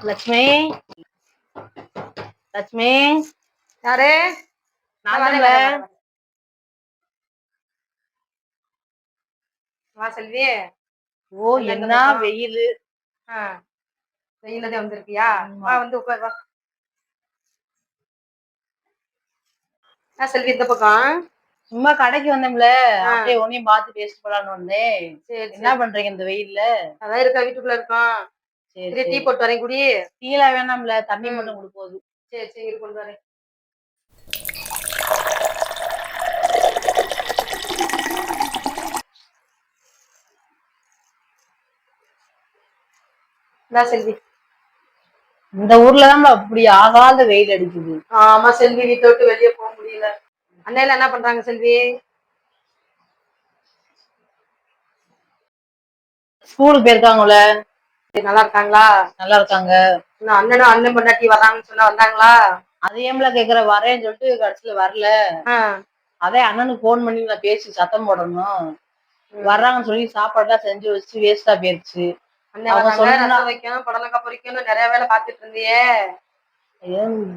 லட்சுமி லட்சுமி யாரு? வா செல்வி. ஓ என்ன வெயிலு. வெயிலதே வந்திருக்கியா? வா வந்து உட்கார். வா செல்வி, இந்த பக்கம். சும்மா கடைக்கு வந்தோம்ல, அப்படியே உன்னையும் பார்த்து பேசிட்டு போலான்னு வந்தேன். என்ன பண்றீங்க இந்த வெயில்ல? அதான் இருக்கா, வீட்டுக்குள்ள இருக்கோம். சரி, டீ போட்டு வரேன், குடி. டீலா வேணாம்ல, தண்ணி மட்டும் கொடு போதும். சரி சரி, கொண்டு வரேன். செல்வி, இந்த ஊர்லதான் அப்படி ஆகாத வெயில் அடிக்குது. ஆமா செல்வி, வீட்டை விட்டு வெளியே போக முடியல. அண்ணையில என்ன பண்றாங்க செல்வி? ஸ்கூலுக்கு போயிருக்காங்கல்ல. நல்லா இருக்காங்களா? நல்லா இருக்காங்க. அண்ணனும் அண்ணன் பொண்டாட்டி வர்றாங்கன்னு சொன்னா வந்தாங்களா? அதையேம்ல கேக்குற, வரேன்னு சொல்லிட்டு கடைசியில வரல. அதே அண்ணனுக்கு போன் பண்ணி நான் பேசி சத்தம் போடணும். வர்றாங்கன்னு சொல்லி சாப்பாடுலாம் செஞ்சு வச்சு வேஸ்டா போயிருச்சு. வைக்கணும், புடலங்காய் பொரிக்கணும், நிறைய வேலை பாத்துட்டு இருந்தியே.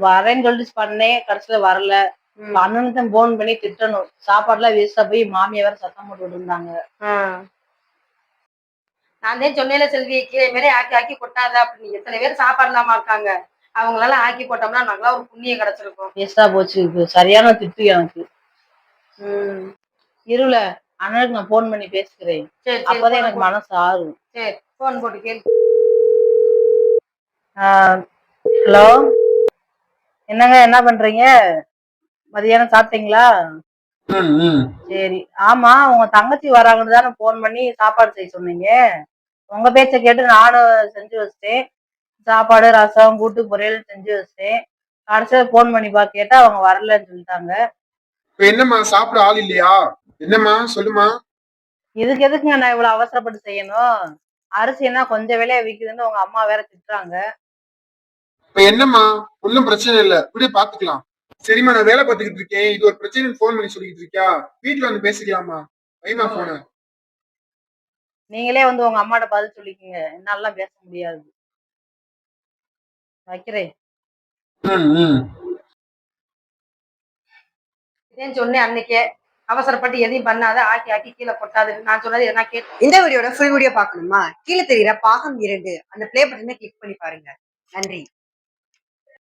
வரேன்னு சொல்லிட்டு பண்ணேன், கடைசியில வரல. அண்ணனுக்கு தான் போன் பண்ணி திட்டணும். சாப்பாடுலாம் வேஸ்டா போய் மாமியா வேற சத்தம் போட்டு இருந்தாங்க. நான் தான் சொன்னேன்ல செல்வி, கீழே மாரி ஆக்கி ஆக்கி கொட்டாத அப்படின்னு. எத்தனை பேர் சாப்பாடு இல்லாம இருக்காங்க, அவங்களால ஆக்கி போட்டோம்னா நல்லா ஒரு புண்ணியம் கிடைச்சிருக்கும். வேஸ்டா போச்சு. சரியான திட்டு எனக்கு. இருல அண்ணனுக்கு நான் போன் பண்ணி பேசுகிறேன். அப்பதான் எனக்கு மனசு ஆறும். சரி, போன் போட்டு கேளு. ஹலோ, என்னங்க, என்ன பண்றீங்க? மதியானம் சாப்பிட்டீங்களா? சரி. ஆமா, உங்க தங்கச்சி வராங்கன்னு தானே போன் பண்ணி சாப்பாடு செய்ய சொன்னீங்க. உங்க பேச்ச கேட்டு நானும் செஞ்சு வச்சிட்டேன். சாப்பாடு, ரசம், கூட்டு, பொரியல் செஞ்சு வச்சிட்டேன். கடைசியில போன் பண்ணி கேட்டா அவங்க வரலன்னு சொல்லிட்டாங்க. என்னம்மா, சாப்பிட ஆள் இல்லையா? என்னம்மா சொல்லுமா. இதுக்கு எதுக்குங்க நான் இவ்வளவு அவசரப்பட்டு செய்யணும்? அரிசி என்ன கொஞ்சம் விலைய விக்குதுன்னு உங்க அம்மா வேற திட்டுறாங்க. இப்ப என்னம்மா, ஒன்னும் பிரச்சனை இல்ல, இப்படியே பாத்துக்கலாம். சரிம்மா, நான் வேலை பார்த்துக்கிட்டு இருக்கேன். இது ஒரு பிரச்சனை போன் பண்ணி சொல்லிட்டு இருக்கியா? வீட்டுல வந்து பேசிக்கலாமா? வைமா போன. நீங்களே வந்து உங்க அம்மாட்ட பதில் சொல்லிக்கீங்க, என்னாலாம் பேச முடியாது. வைக்கிறேன். சொன்னேன் அன்னைக்கே, அவசரப்பட்டு எதையும் பண்ணாத, ஆக்கி ஆக்கி கீழே கொட்டாது. நான் சொன்னது என்ன கேட்டு. இந்த வீடியோட ஃபுல் வீடியோ பார்க்கணுமா? கீழே தெரியுற பாகம் 2 அந்த பிளே பட்டனை கிளிக் பண்ணி பாருங்க. நன்றி.